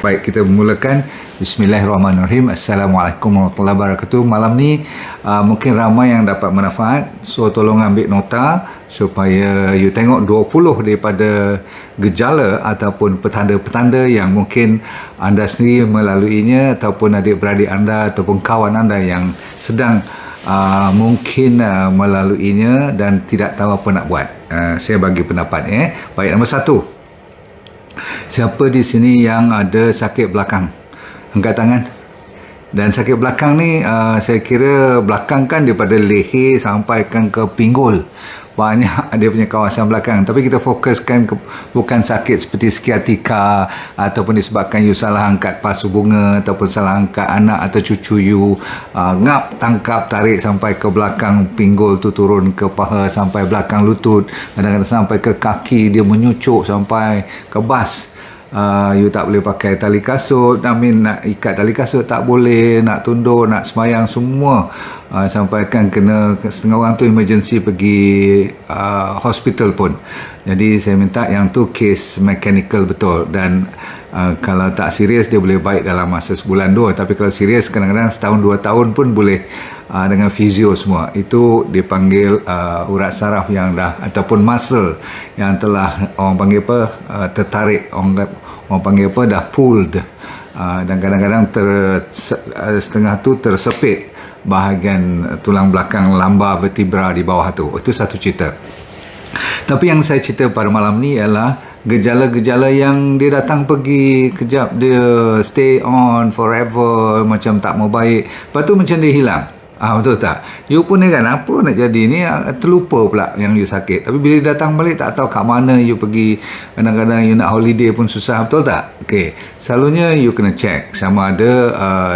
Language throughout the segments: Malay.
Baik, kita mulakan. Bismillahirrahmanirrahim. Assalamualaikum warahmatullahi wabarakatuh. Malam ni mungkin ramai yang dapat manfaat. So tolong ambil nota supaya you tengok 20 daripada gejala ataupun petanda-petanda yang mungkin anda sendiri melaluinya, ataupun adik-beradik anda ataupun kawan anda yang sedang mungkin melaluinya dan tidak tahu apa nak buat. Saya bagi pendapat. Baik, nombor 1. Siapa di sini yang ada sakit belakang? Angkat tangan. Dan sakit belakang ni saya kira belakang kan daripada leher sampai kan ke pinggul. Banyak dia punya kawasan belakang. Tapi kita fokuskan bukan sakit seperti skiatika ataupun disebabkan you salah angkat pasu bunga ataupun salah angkat anak atau cucu you, ngap, tangkap, tarik sampai ke belakang pinggul tu, turun ke paha sampai belakang lutut, kadang-kadang sampai ke kaki, dia menyucuk sampai ke bas. You tak boleh pakai tali kasut, nak ikat tali kasut tak boleh, nak tunduk, nak semayang semua sampaikan kena setengah orang tu emergency pergi hospital pun. Jadi saya minta yang tu case mechanical betul, dan kalau tak serius dia boleh baik dalam masa sebulan 2, tapi kalau serius kadang-kadang setahun 2 tahun pun boleh dengan fizio semua. Itu dipanggil urat saraf yang dah ataupun muscle yang telah orang panggil apa, tertarik, orang panggil apa, dah pulled, dan kadang-kadang setengah tu tersepit bahagian tulang belakang lumbar vertebra di bawah tu. Itu satu cerita. Tapi yang saya cerita pada malam ni ialah gejala-gejala yang dia datang pergi, kejap dia stay on forever, macam tak mau baik, lepas tu macam dia hilang. Betul tak? You pun kan apa nak jadi ni, terlupa pula yang you sakit. Tapi bila datang balik tak tahu kat mana you pergi. Kadang-kadang you nak holiday pun susah, betul tak? Okey, selalunya you kena check sama ada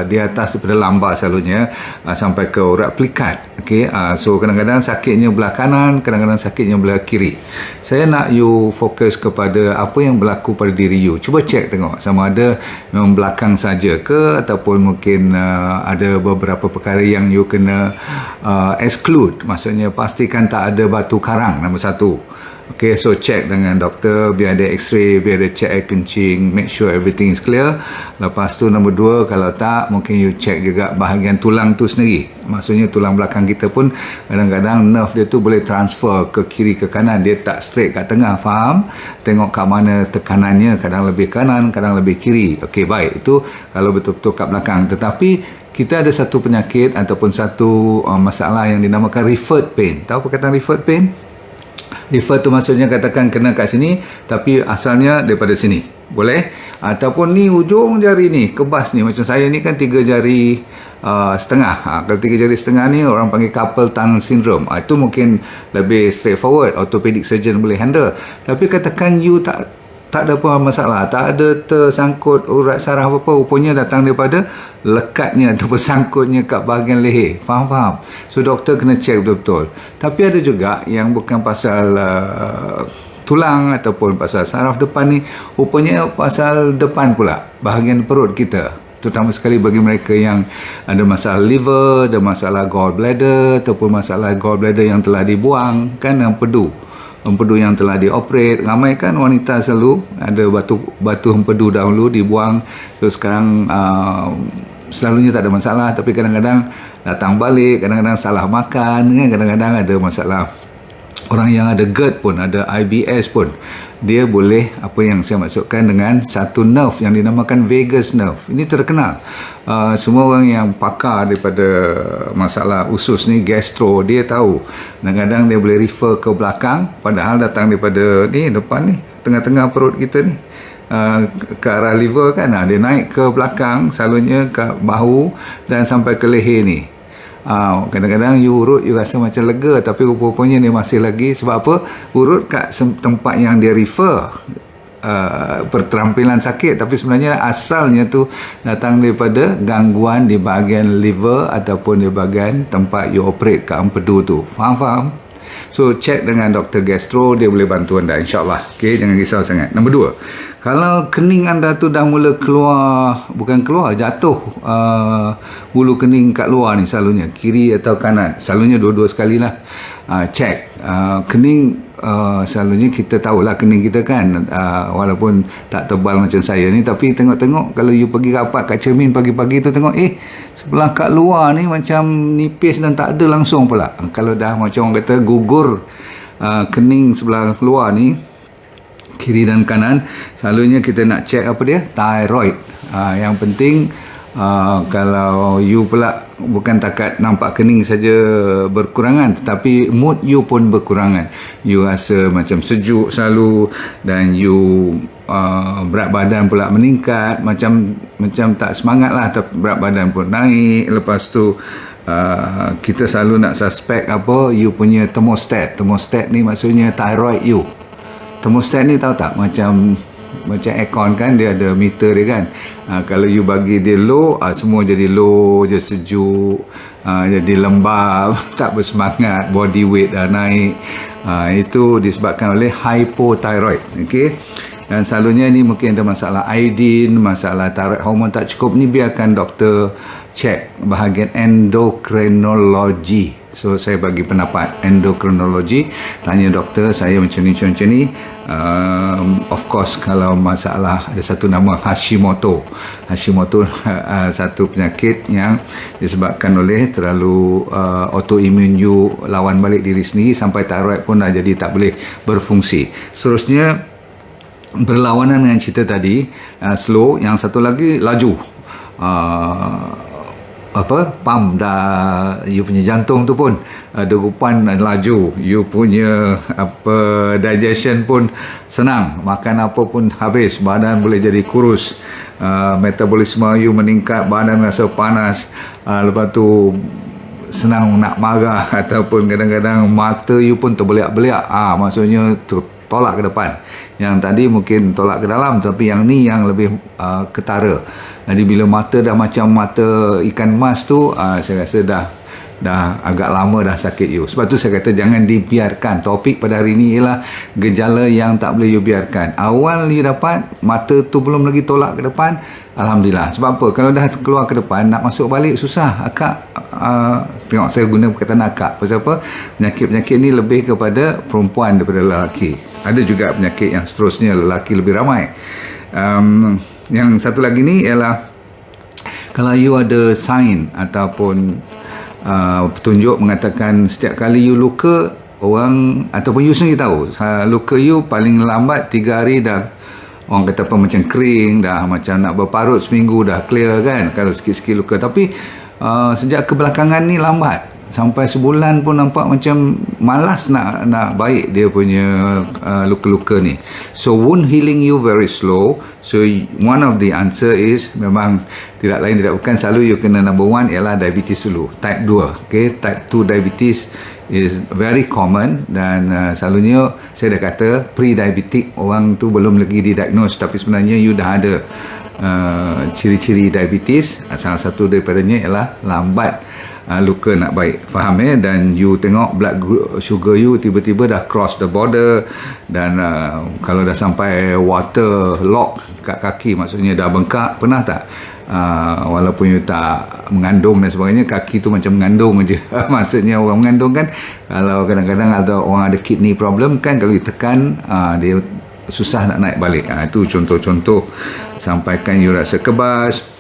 di atas daripada lambar, selalunya sampai ke urat pelikat. Okey, so kadang-kadang sakitnya belah kanan, kadang-kadang sakitnya belah kiri. Saya nak you fokus kepada apa yang berlaku pada diri you. Cuba check tengok sama ada memang belakang saja ke, ataupun mungkin ada beberapa perkara yang you kena exclude, maksudnya pastikan tak ada batu karang, nombor 1. Okay, so check dengan doktor, biar ada x-ray, biar ada check air kencing, make sure everything is clear. Lepas tu nombor 2, kalau tak, mungkin you check juga bahagian tulang tu sendiri. Maksudnya tulang belakang kita pun kadang-kadang nerve dia tu boleh transfer ke kiri ke kanan, dia tak straight kat tengah, faham? Tengok kat mana tekanannya, kadang lebih kanan, kadang lebih kiri. Okay, baik, itu kalau betul-betul kat belakang. Tetapi kita ada satu penyakit ataupun satu masalah yang dinamakan referred pain. Tahu perkataan referred pain? Refer tu maksudnya katakan kena kat sini tapi asalnya daripada sini. Boleh? Ataupun ni ujung jari ni, kebas ni. Macam saya ni kan 3 jari setengah. Kalau 3 jari setengah ni orang panggil carpal tunnel syndrome. Itu mungkin lebih straightforward. Orthopedic surgeon boleh handle. Tapi katakan you tak ada apa masalah, tak ada tersangkut urat saraf apa, rupanya datang daripada lekatnya ataupun sangkutnya kat bahagian leher. Faham? So doktor kena check betul-betul. Tapi ada juga yang bukan pasal tulang ataupun pasal saraf depan ni, rupanya pasal depan pula, bahagian perut kita, terutama sekali bagi mereka yang ada masalah liver, ada masalah gallbladder ataupun masalah gallbladder yang telah dibuang, kan, empedu yang telah dioperate. Ramai kan wanita selalu ada batu empedu dahulu dibuang, terus sekarang selalunya tak ada masalah, tapi kadang-kadang datang balik, kadang-kadang salah makan, kan? Kadang-kadang ada masalah. Orang yang ada GERD pun, ada IBS pun, dia boleh, apa yang saya maksudkan, dengan satu nerve yang dinamakan vagus nerve. Ini terkenal. Semua orang yang pakar daripada masalah usus ni, gastro, dia tahu. Kadang-kadang dia boleh refer ke belakang, padahal datang daripada ni, depan ni, tengah-tengah perut kita ni, ke arah liver kan, dia naik ke belakang, selalunya ke bahu dan sampai ke leher ni. Kadang-kadang you urut, you rasa macam lega, tapi rupa-rupanya dia masih lagi. Sebab apa? Urut kat tempat yang dia refer berterampilan sakit, tapi sebenarnya asalnya tu datang daripada gangguan di bahagian liver ataupun di bahagian tempat you operate kat empedu tu. Faham? So check dengan doktor gastro, dia boleh bantu anda, insyaAllah. Okay, jangan risau sangat. Nombor 2, kalau kening anda tu dah mula keluar, bukan keluar, jatuh bulu kening kat luar ni, selalunya kiri atau kanan, selalunya dua-dua sekali lah. Check kening selalunya kita tahulah kening kita kan, walaupun tak tebal macam saya ni, tapi tengok-tengok kalau you pergi rapat kat cermin pagi-pagi tu, tengok sebelah kat luar ni macam nipis dan tak ada langsung pula. Kalau dah macam orang kata gugur kening sebelah luar ni, kiri dan kanan, selalunya kita nak check apa dia, thyroid. Yang penting kalau you pula bukan takat nampak kening saja berkurangan, tetapi mood you pun berkurangan. You rasa macam sejuk selalu, dan you berat badan pula meningkat, macam tak semangat lah, tapi berat badan pun naik. Lepas tu kita selalu nak suspect apa, you punya thermostat ni maksudnya thyroid you. Thermostat ni tahu tak, macam aircon kan, dia ada meter dia kan. Kalau you bagi dia low, semua jadi low je, sejuk, jadi lembab, tak bersemangat, body weight dah naik. Itu disebabkan oleh hypothyroid. Okay? Dan selalunya ni mungkin ada masalah iodine, masalah thyroid hormon tak cukup. Ni biarkan doktor check bahagian endokrinologi. So saya bagi pendapat endokrinologi, tanya doktor saya macam ni. Of course kalau masalah, ada satu nama Hashimoto satu penyakit yang disebabkan oleh terlalu autoimmune, you lawan balik diri sendiri sampai thyroid pun dah jadi tak boleh berfungsi. Seterusnya berlawanan dengan cerita tadi, slow. Yang satu lagi laju, pump dah, you punya jantung tu pun degupan laju, you punya digestion pun senang, makan apa pun habis, badan boleh jadi kurus, metabolisme you meningkat, badan rasa panas, lepas tu senang nak marah, ataupun kadang-kadang mata you pun terbeliak-beliak, maksudnya tolak ke depan. Yang tadi mungkin tolak ke dalam, tapi yang ni yang lebih ketara. Jadi bila mata dah macam mata ikan mas tu, saya rasa dah agak lama dah sakit you. Sebab tu saya kata jangan dibiarkan. Topik pada hari ni ialah gejala yang tak boleh you biarkan. Awal you dapat, mata tu belum lagi tolak ke depan, alhamdulillah. Sebab apa? Kalau dah keluar ke depan, nak masuk balik susah. Akak, tengok saya guna perkataan akak. Pasal apa? Penyakit-penyakit ni lebih kepada perempuan daripada lelaki. Ada juga penyakit yang seterusnya lelaki lebih ramai. Yang satu lagi ni ialah kalau you ada sign ataupun petunjuk mengatakan setiap kali you luka, orang ataupun you sendiri tahu luka you paling lambat 3 hari dah, orang kata apa, macam kering dah, macam nak berparut seminggu dah clear kan, kalau sikit-sikit luka. Tapi sejak kebelakangan ni lambat, sampai sebulan pun nampak macam malas nak baik dia punya luka-luka ni. So wound healing you very slow. So one of the answer is memang tidak lain tidak bukan, selalu you kena number 1 ialah diabetes dulu, type 2. Okay, type 2 diabetes is very common, dan selalunya saya dah kata pre-diabetic, orang tu belum lagi didiagnose, tapi sebenarnya you dah ada ciri-ciri diabetes. Salah satu daripadanya ialah lambat luka nak baik, faham dan you tengok blood sugar you tiba-tiba dah cross the border, dan kalau dah sampai water lock kat kaki, maksudnya dah bengkak. Pernah tak walaupun you tak mengandung dan sebagainya, kaki tu macam mengandung je maksudnya orang mengandung kan, kalau kadang-kadang ada orang ada kidney problem kan, kalau you tekan dia susah nak naik balik. Itu contoh-contoh. Sampaikan you rasa kebas.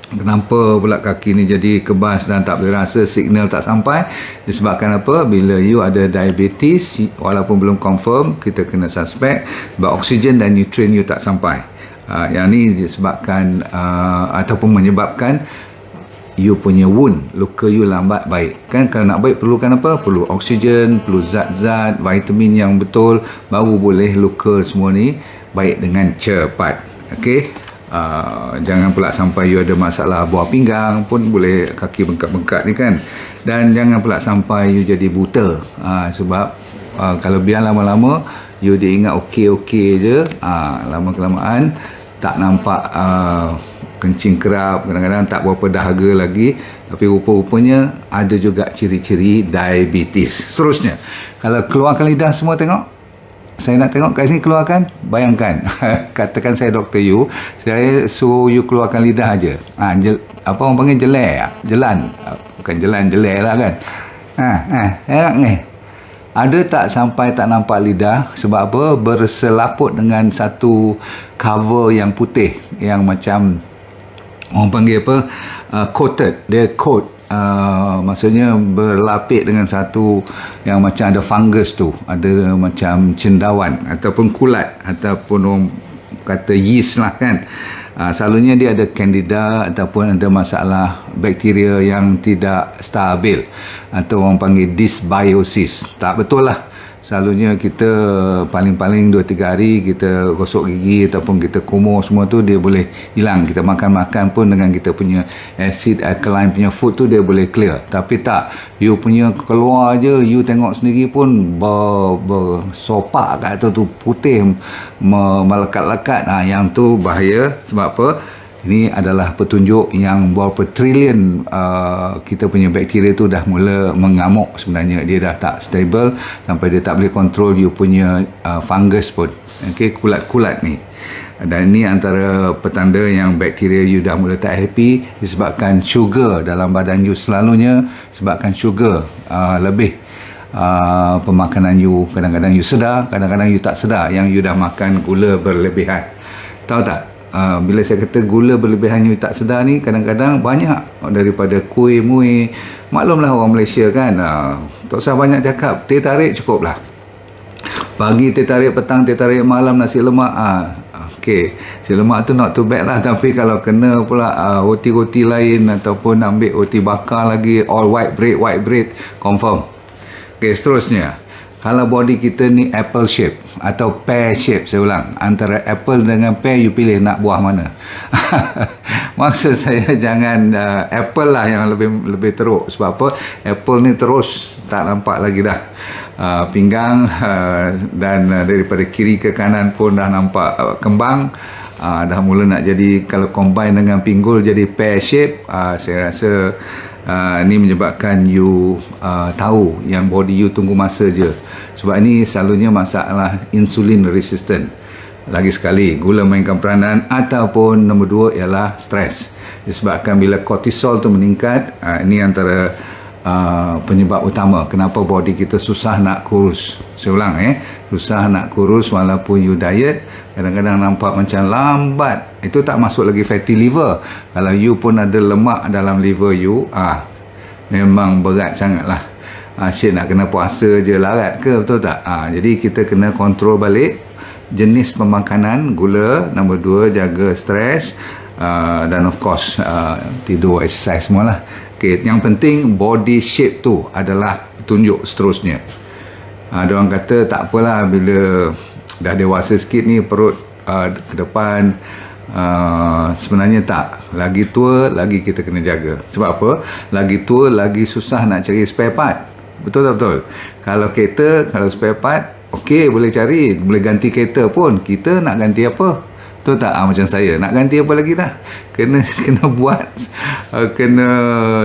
Kenapa pula kaki ni jadi kebas dan tak boleh rasa, signal tak sampai? Disebabkan apa? Bila you ada diabetes, walaupun belum confirm, kita kena suspect sebab oksigen dan nutrien you tak sampai. Yang ni disebabkan ataupun menyebabkan you punya wound, luka you lambat baik. Kan kalau nak baik perlukan apa? Perlu oksigen, perlu zat-zat, vitamin yang betul, baru boleh luka semua ni baik dengan cepat. Okey. Jangan pula sampai you ada masalah buah pinggang pun boleh, kaki bengkak-bengkak ni kan. Dan jangan pula sampai you jadi buta, sebab kalau biar lama-lama you dia ingat okey-okey je, lama-kelamaan tak nampak kencing kerap, kadang-kadang tak berapa dahaga lagi, tapi rupa-rupanya ada juga ciri-ciri diabetes. Seterusnya, kalau keluarkan lidah semua, tengok saya nak tengok kat sini, keluarkan. Bayangkan katakan saya Dr. Yu, saya suruh you keluarkan lidah aja. Apa orang panggil jelan, bukan jelan lah kan. Enak ni. ada tak sampai tak nampak lidah? Sebab apa? Berselaput dengan satu cover yang putih, yang macam orang panggil apa, coated. Dia coat, maksudnya berlapik dengan satu yang macam ada fungus tu, ada macam cendawan ataupun kulat, ataupun orang kata yeast lah kan. Selalunya dia ada candida ataupun ada masalah bakteria yang tidak stabil, atau orang panggil dysbiosis. Tak betul lah. Selalunya kita paling-paling 2-3 hari kita gosok gigi ataupun kita kumur semua tu, dia boleh hilang. Kita makan-makan pun dengan kita punya acid alkaline punya food tu, dia boleh clear. Tapi tak, you punya keluar je, you tengok sendiri pun bersopak kat tu putih, melekat-lekat. Yang tu bahaya. Sebab apa? Ini adalah petunjuk yang berapa trilion kita punya bakteria tu dah mula mengamuk sebenarnya. Dia dah tak stable sampai dia tak boleh kontrol you punya fungus pun. Okay, kulat-kulat ni. Dan ini antara petanda yang bakteria you dah mula tak happy disebabkan sugar dalam badan you. Selalunya sebabkan sugar lebih pemakanan you. Kadang-kadang you sedar, kadang-kadang you tak sedar yang you dah makan gula berlebihan. Tahu tak? Bila saya kata gula berlebihan you tak sedar ni, kadang-kadang banyak daripada kuih-muih. Maklumlah orang Malaysia kan, tak usah banyak cakap, teh tarik cukup lah. Pagi teh tarik, petang teh tarik, malam nasi lemak. Okay, nasi lemak tu not too bad lah. Tapi kalau kena pula roti-roti lain ataupun ambil roti bakar lagi, all white bread, confirm. Okay, seterusnya, kalau body kita ni apple shape atau pear shape, saya ulang, antara apple dengan pear, you pilih nak buah mana. Maksud saya jangan apple lah yang lebih teruk. Sebab apa? Apple ni terus tak nampak lagi dah pinggang, dan daripada kiri ke kanan pun dah nampak kembang. Dah mula nak jadi, kalau combine dengan pinggul jadi pear shape. Saya rasa ini menyebabkan you tahu yang body you tunggu masa je. Sebab ini selalunya masalah insulin resistant. Lagi sekali, gula mainkan peranan, ataupun nombor 2 ialah stres. Disebabkan bila kortisol tu meningkat, ini antara penyebab utama kenapa body kita susah nak kurus. Saya ulang, susah nak kurus walaupun you diet. Kadang-kadang nampak macam lambat. Itu tak masuk lagi fatty liver. Kalau you pun ada lemak dalam liver you, memang berat sangat lah. Syed nak kena puasa je larat ke, betul tak? Jadi kita kena kontrol balik jenis pemakanan, gula. Nombor 2, jaga stres, dan of course tidur, exercise semua lah. Okay, yang penting body shape tu adalah petunjuk seterusnya. Ada orang kata tak apalah bila dah dewasa sikit ni perut ke depan. Sebenarnya tak. Lagi tua lagi kita kena jaga. Sebab apa? Lagi tua lagi susah nak cari spare part. Betul tak betul? Kalau kereta, kalau spare part, okey, boleh cari, boleh ganti kereta pun. Kita nak ganti apa? Betul tak? Macam saya, nak ganti apa lagi dah? Kena buat, kena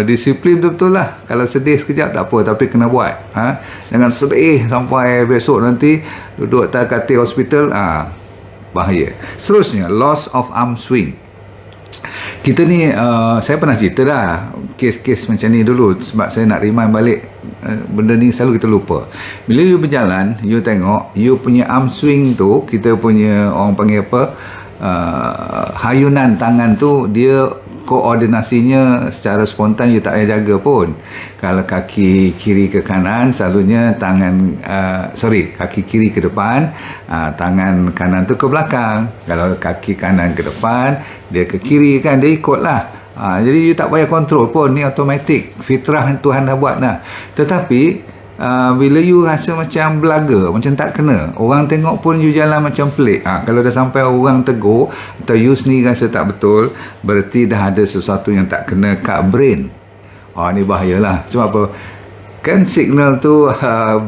disiplin betul-betul lah. Kalau sedih sekejap tak apa, tapi kena buat. Jangan sedih sampai besok nanti duduk atas katil hospital. Bahaya. Seterusnya, loss of arm swing. Kita ni, saya pernah cerita dah kes-kes macam ni dulu, sebab saya nak remind balik. Benda ni selalu kita lupa. Bila you berjalan, you tengok you punya arm swing tu, kita punya orang panggil apa, hayunan tangan tu, dia koordinasinya secara spontan you tak payah jaga pun. Kalau kaki kiri ke kanan, selalunya tangan kaki kiri ke depan, tangan kanan tu ke belakang. Kalau kaki kanan ke depan, dia ke kiri kan, dia ikutlah. Jadi you tak payah kontrol pun, ni automatik, fitrah Tuhan dah buat dah. Tetapi bila you rasa macam belaga, macam tak kena, orang tengok pun you jalan macam pelik, kalau dah sampai orang tegur atau you sendiri rasa tak betul, berarti dah ada sesuatu yang tak kena kat brain. Ni bahayalah. Sebab apa? Kan signal tu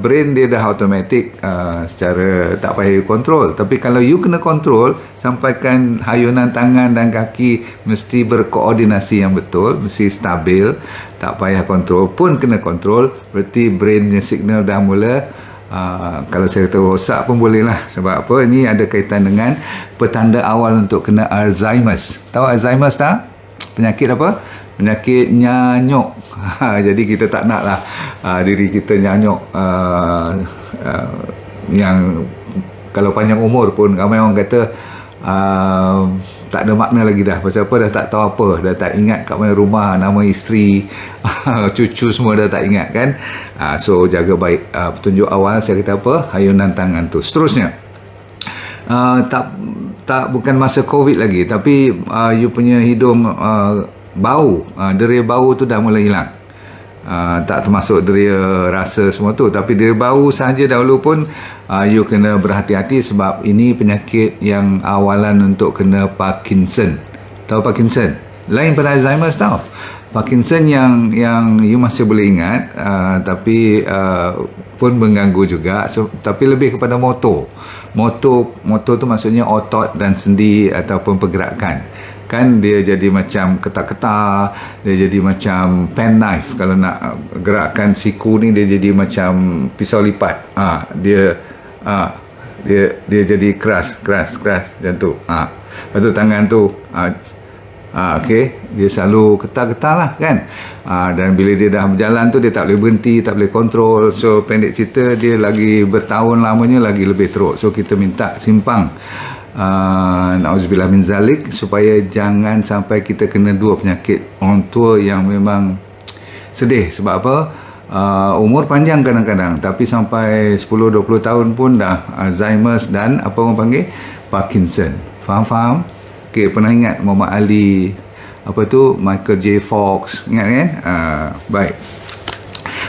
brain dia dah automatik, secara tak payah you kontrol. Tapi kalau you kena kontrol, sampaikan hayunan tangan dan kaki mesti berkoordinasi yang betul, mesti stabil, tak payah kontrol pun kena kontrol. Berarti brain punya signal dah mula, kalau saya kata rosak pun boleh lah. Sebab apa? Ini ada kaitan dengan petanda awal untuk kena Alzheimer's. Tahu Alzheimer's tak? Penyakit apa? Penyakit nyanyuk. Jadi kita tak nak lah diri kita nyanyuk yang kalau panjang umur pun ramai orang kata tak ada makna lagi dah. Pasal apa? Dah tak tahu apa, dah tak ingat kat mana rumah, nama isteri, cucu semua dah tak ingat kan. So jaga baik. Petunjuk awal saya kata apa? Ayunan tangan tu. Seterusnya, tak bukan masa COVID lagi, tapi you punya hidung bau, deria bau tu dah mulai hilang. Tak termasuk deria rasa semua tu, tapi deria bau sahaja dahulu pun you kena berhati-hati sebab ini penyakit yang awalan untuk kena Parkinson. Tahu Parkinson? Lain pada Alzheimer tahu. Parkinson yang you masih boleh ingat, tapi pun mengganggu juga. Tapi lebih kepada motor tu maksudnya otot dan sendi ataupun pergerakan. Kan dia jadi macam ketak-ketak, dia jadi macam penknife. Kalau nak gerakkan siku ni, dia jadi macam pisau lipat. Dia jadi keras macam tu. Lepas tu tangan tu dia selalu ketar-ketar lah kan. Dan bila dia dah berjalan tu, dia tak boleh berhenti, tak boleh kontrol. So pendek cerita, dia lagi bertahun lamanya lagi lebih teruk. So kita minta simpang, na'udzubillah min zalik, supaya jangan sampai kita kena dua penyakit orang tua yang memang sedih. Sebab apa? Umur panjang kadang-kadang, tapi sampai 10-20 tahun pun dah Alzheimer dan apa orang panggil Parkinson. Faham? Okay, pernah ingat Muhammad Ali, apa tu, Michael J. Fox, ingat kan? Baik.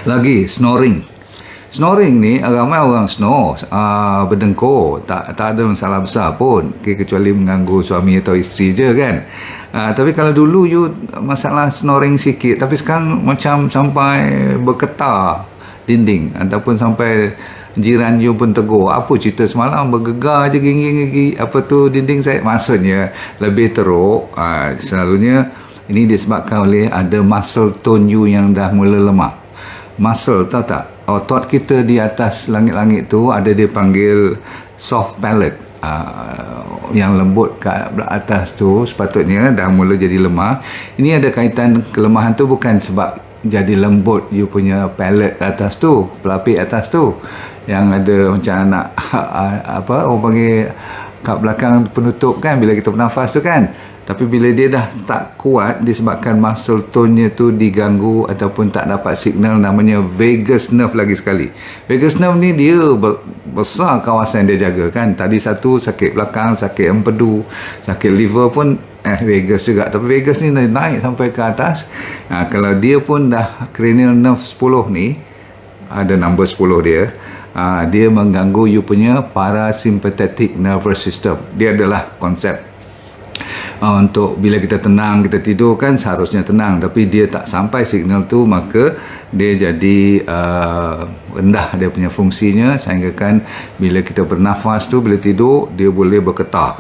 Lagi snoring ni ramai orang snore, berdengkur, tak ada masalah besar pun, kecuali mengganggu suami atau isteri je kan. Tapi kalau dulu you masalah snoring sikit, tapi sekarang macam sampai bergetar dinding, ataupun sampai jiran you pun tegur, apa cerita semalam bergegar je gigi apa tu dinding saya. Maksudnya lebih teruk. Selalunya ini disebabkan oleh ada muscle tone you yang dah mula lemah. Muscle, tahu tak, otot kita di atas langit-langit tu ada dia panggil soft palate, yang lembut kat atas tu sepatutnya dah mula jadi lemah. Ini ada kaitan, kelemahan tu bukan sebab jadi lembut you punya palate atas tu, pelapik atas tu yang ada macam nak apa orang panggil kat belakang penutup kan bila kita bernafas tu kan. Tapi bila dia dah tak kuat disebabkan muscle tone-nya tu diganggu ataupun tak dapat signal, namanya vagus nerve lagi sekali. Vagus nerve ni dia besar kawasan dia jaga kan. Tadi satu sakit belakang, sakit empedu, sakit liver pun vagus juga. Tapi vagus ni naik sampai ke atas. Kalau dia pun dah cranial nerve 10 ni, ada number 10 dia, dia mengganggu you punya parasympathetic nervous system. Dia adalah konsep untuk bila kita tenang, kita tidur kan seharusnya tenang, tapi dia tak sampai signal tu, maka dia jadi rendah dia punya fungsinya, sehingga kan bila kita bernafas tu, bila tidur dia boleh bergetar.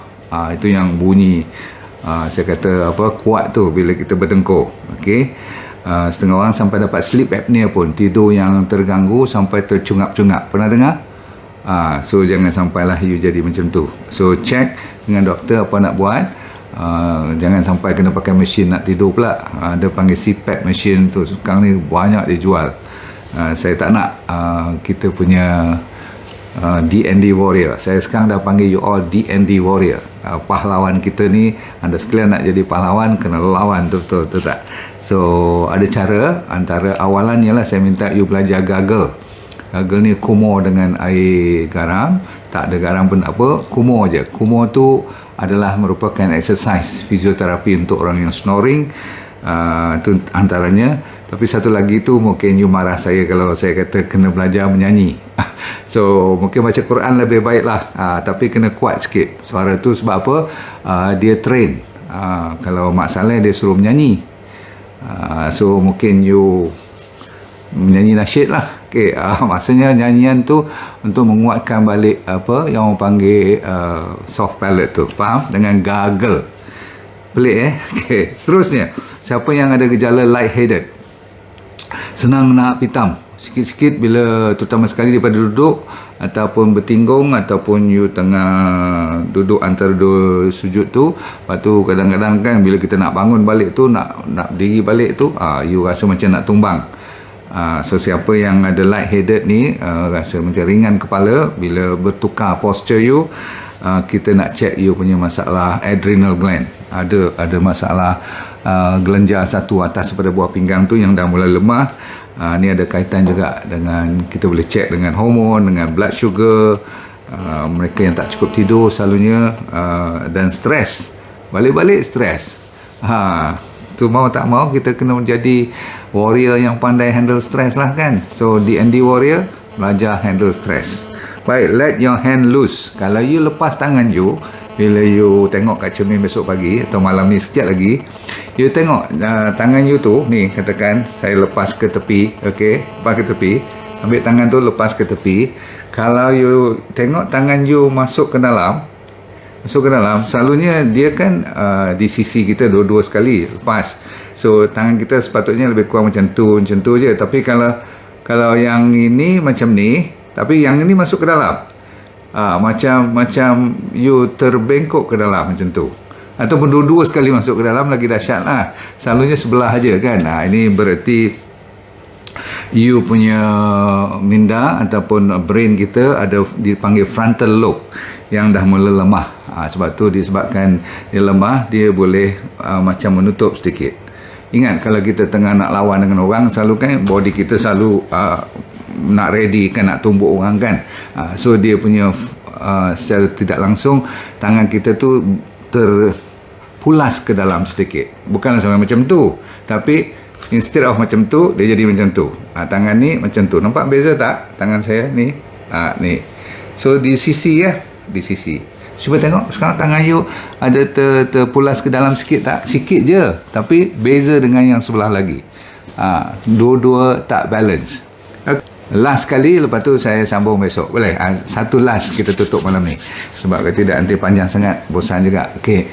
Itu yang bunyi saya kata apa, kuat tu bila kita berdengkur. Okey. Setengah orang sampai dapat sleep apnea pun, tidur yang terganggu sampai tercungap-cungap. Pernah dengar? So jangan sampailah you jadi macam tu. So check dengan doktor apa nak buat. Jangan sampai kena pakai mesin nak tidur pula. Dia panggil CPAP mesin tu, sekarang ni banyak dijual. Saya tak nak kita punya DND warrior. Saya sekarang dah panggil you all DND warrior. Pahlawan kita ni, anda sekalian nak jadi pahlawan, kena lawan betul tak? So ada cara. Antara awalan ialah saya minta you belajar gargle. Gargle ni kumur dengan air garam. Tak ada garam pun tak apa, kumur je. Kumur tu adalah merupakan exercise fisioterapi untuk orang yang snoring. Itu antaranya. Tapi satu lagi tu, mungkin you marah saya kalau saya kata kena belajar menyanyi. So mungkin baca Quran lebih baik lah, tapi kena kuat sikit suara tu. Sebab apa? Dia train. Kalau Mak Saleh dia suruh menyanyi, so mungkin you menyanyi nasyid lah. Okay, maksudnya nyanyian tu untuk menguatkan balik apa yang orang panggil soft palate tu. Faham? Dengan gargle. Pelik Okay, seterusnya, siapa yang ada gejala lightheaded, senang nak pitam, sikit-sikit bila terutama sekali daripada duduk ataupun bertinggung ataupun you tengah duduk antara dua sujud tu, lepas tu kadang-kadang kan bila kita nak bangun balik tu, nak diri balik tu, you rasa macam nak tumbang. So siapa yang ada light-headed ni, rasa macam ringan kepala bila bertukar posture you, kita nak check you punya masalah adrenal gland. Ada masalah gelenjar satu atas pada buah pinggang tu yang dah mulai lemah. Ni ada kaitan juga dengan, kita boleh check dengan hormon, dengan blood sugar, mereka yang tak cukup tidur selalunya, dan stres, balik-balik stres. Tu mau tak mau kita kena menjadi warrior yang pandai handle stres lah kan. So D&D warrior, belajar handle stres. Baik, let your hand loose. Kalau you lepas tangan you, bila you tengok kat cermin besok pagi atau malam ni sekejap lagi, you tengok tangan you tu, ni katakan saya lepas ke tepi, okey, lepas ke tepi, ambil tangan tu lepas ke tepi. Kalau you tengok tangan you masuk ke dalam, selalunya dia kan di sisi kita dua-dua sekali lepas. So tangan kita sepatutnya lebih kurang macam tu je. Tapi kalau yang ini macam ni, tapi yang ini masuk ke dalam, macam you terbengkok ke dalam macam tu, ataupun dua-dua sekali masuk ke dalam, lagi dahsyat lah. Selalunya sebelah aja kan. Ini berarti you punya minda ataupun brain kita ada dipanggil frontal lobe yang dah mula lemah. Sebab tu disebabkan dia lemah, dia boleh macam menutup sedikit. Ingat, kalau kita tengah nak lawan dengan orang, selalu kan body kita selalu nak ready kan, nak tumbuk orang kan. So dia punya secara tidak langsung tangan kita tu terpulas ke dalam sedikit. Bukanlah sampai macam tu, tapi instead of macam tu, dia jadi macam tu. Tangan ni macam tu. Nampak beza tak tangan saya ni? Ni. So di sisi di sisi. Cuba tengok sekarang tangan you ada terpulas ke dalam sikit tak? Sikit je, tapi beza dengan yang sebelah lagi. Dua-dua tak balance. Last kali, lepas tu saya sambung besok. Boleh? Satu last kita tutup malam ni. Sebab kalau tidak nanti panjang sangat, bosan juga. Okey.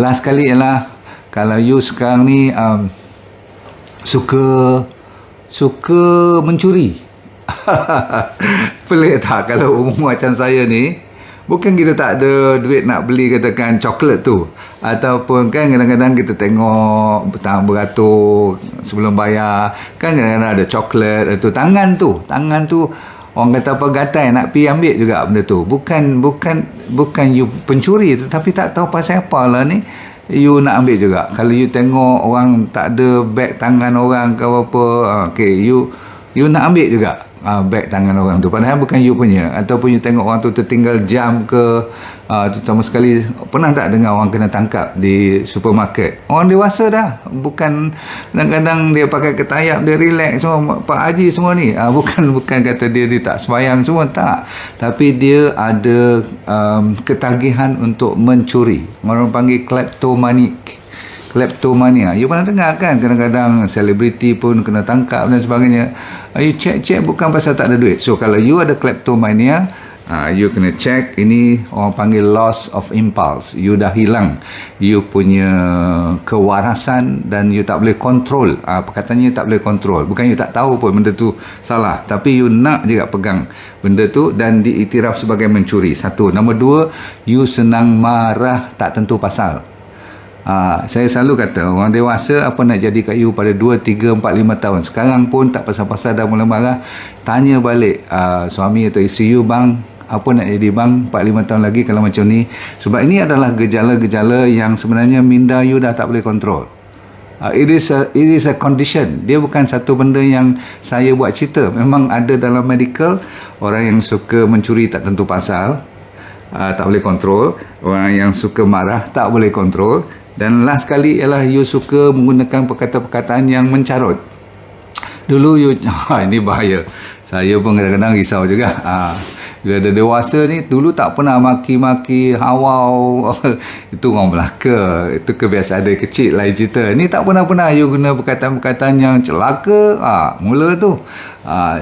Last kali ialah, kalau you sekarang ni suka mencuri. Pelik tak kalau umur macam saya ni, bukan kita tak ada duit nak beli katakan coklat tu, ataupun kan kadang-kadang kita tengok beratur sebelum bayar kan, kadang-kadang ada coklat tu, tangan tu orang kata apa, gatai nak pergi ambil juga benda tu. Bukan you pencuri, tetapi tak tahu pasal apa lah ni you nak ambil juga. Kalau you tengok orang tak ada beg tangan orang ke apa, okay, you nak ambil juga beg tangan orang tu, padahal bukan you punya. Ataupun you tengok orang tu tertinggal jam ke, terutama sekali, pernah tak dengar orang kena tangkap di supermarket? Orang dewasa dah, bukan kadang-kadang dia pakai ketayap, dia relax semua, Pak Haji semua ni, bukan kata dia tak sembahyang semua, tak, tapi dia ada ketagihan untuk mencuri. Orang panggil kleptomania. You pernah dengar kan, kadang-kadang selebriti pun kena tangkap dan sebagainya. You check bukan pasal tak ada duit. So kalau you ada kleptomania, you kena check. Ini orang panggil loss of impulse. You dah hilang you punya kewarasan dan you tak boleh kontrol. Perkataannya tak boleh kontrol, bukan you tak tahu pun benda tu salah, tapi you nak juga pegang benda tu dan diiktiraf sebagai mencuri. Satu. Nombor dua, you senang marah tak tentu pasal. Saya selalu kata, orang dewasa apa nak jadi kat you pada 2, 3, 4, 5 tahun. Sekarang pun tak pasal-pasal dah mula marah. Tanya balik suami atau isteri you, bang, apa nak jadi bang 4, 5 tahun lagi kalau macam ni. Sebab ini adalah gejala-gejala yang sebenarnya minda you dah tak boleh kontrol. It is a condition. Dia bukan satu benda yang saya buat cerita. Memang ada dalam medical. Orang yang suka mencuri tak tentu pasal, tak boleh kontrol. Orang yang suka marah tak boleh kontrol. Dan last kali ialah you suka menggunakan perkataan-perkataan yang mencarut. Dulu you, ini bahaya. Saya pun kadang-kadang risau juga. Bila ada dewasa ni, dulu tak pernah maki-maki, hawau. Itu orang Melaka. Itu kebiasaan dari kecil lain cerita. Ni tak pernah you guna perkataan-perkataan yang celaka. Mula tu.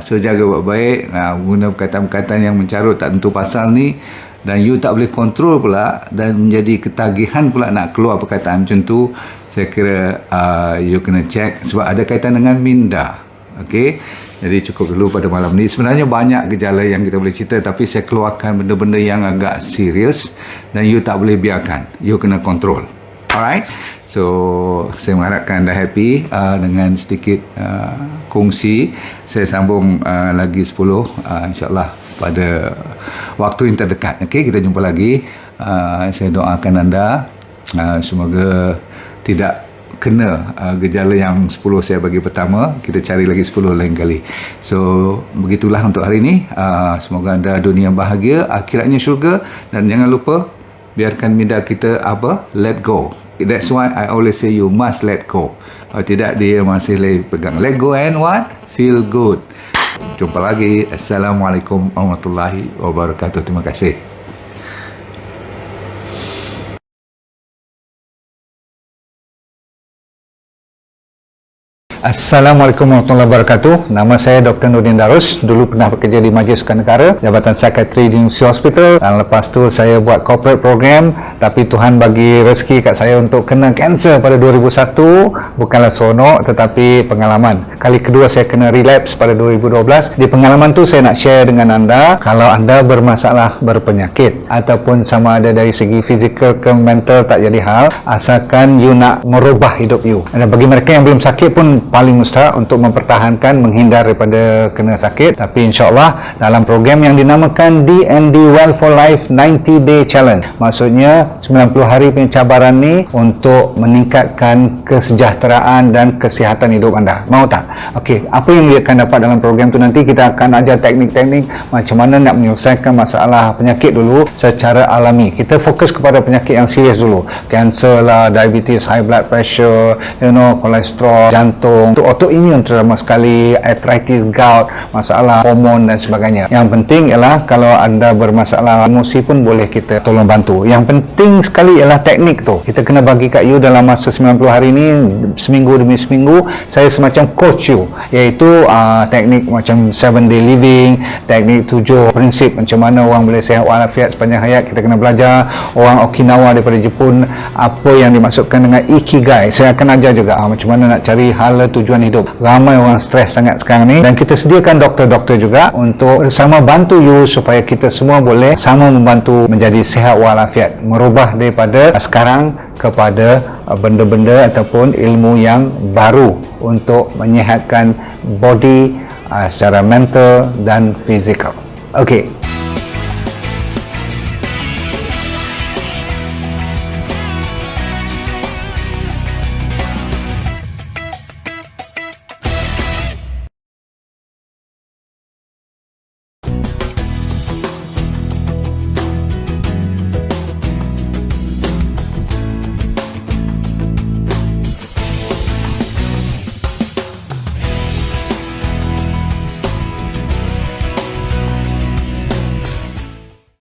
So jaga baik-baik. Guna perkataan-perkataan yang mencarut tak tentu pasal ni. Dan you tak boleh kontrol pula, dan menjadi ketagihan pula nak keluar perkataan macam tu. Saya kira you kena check, sebab ada kaitan dengan minda. Okey, Jadi cukup dulu pada malam ni. Sebenarnya banyak gejala yang kita boleh cerita, tapi saya keluarkan benda-benda yang agak serius dan you tak boleh biarkan. You kena kontrol. Alright? So, saya mengharapkan anda happy dengan sedikit kongsi. Saya sambung lagi 10 insyaAllah pada waktu yang terdekat. Okay, kita jumpa lagi. Saya doakan anda semoga tidak kena gejala yang 10 saya bagi pertama. Kita cari lagi 10 lain kali. So begitulah untuk hari ini. Semoga anda dunia bahagia, akhiratnya syurga, dan jangan lupa biarkan minda kita let go. That's why I always say you must let go. Kalau tidak, dia masih pegang. Let go and what? Feel good. Jumpa lagi. Assalamualaikum warahmatullahi wabarakatuh. Terima kasih. Assalamualaikum warahmatullahi wabarakatuh. Nama saya Dr. Nurdin Darus. Dulu pernah bekerja di Majlis Sukan Negara, Jabatan Psikiatri di University Hospital, dan lepas tu saya buat corporate program. Tapi Tuhan bagi rezeki kat saya untuk kena kanser pada 2001. Bukanlah seronok, tetapi pengalaman. Kali kedua saya kena relapse pada 2012. Di pengalaman tu saya nak share dengan anda, kalau anda bermasalah berpenyakit ataupun sama ada dari segi fizikal ke mental, tak jadi hal, asalkan you nak merubah hidup you. Dan bagi mereka yang belum sakit pun paling mustahak untuk mempertahankan, menghindar daripada kena sakit. Tapi insyaAllah dalam program yang dinamakan DND Well for Life 90 Day Challenge, maksudnya 90 hari punya cabaran ni untuk meningkatkan kesejahteraan dan kesihatan hidup anda. Mau tak? Okey, apa yang dia akan dapat dalam program tu, nanti kita akan ajar teknik-teknik macam mana nak menyelesaikan masalah penyakit dulu secara alami. Kita fokus kepada penyakit yang serius dulu, kanser lah, diabetes, high blood pressure, kolesterol, jantung, untuk autoimmune terutama sekali, arthritis, gout, masalah hormon dan sebagainya. Yang penting ialah kalau anda bermasalah emosi pun boleh kita tolong bantu. Yang penting sekali ialah teknik tu. Kita kena bagi kat you dalam masa 90 hari ni, seminggu demi seminggu, saya semacam coach you, iaitu teknik macam 7 day living, teknik 7 prinsip macam mana orang boleh sihat walafiat sepanjang hayat. Kita kena belajar. Orang Okinawa daripada Jepun, apa yang dimaksudkan dengan ikigai, saya akan ajar juga macam mana nak cari hala tujuan hidup. Ramai orang stres sangat sekarang ni, dan kita sediakan doktor-doktor juga untuk bersama bantu you supaya kita semua boleh sama membantu menjadi sihat walafiat, merubah daripada sekarang kepada benda-benda ataupun ilmu yang baru untuk menyihatkan body secara mental dan fizikal. Okey,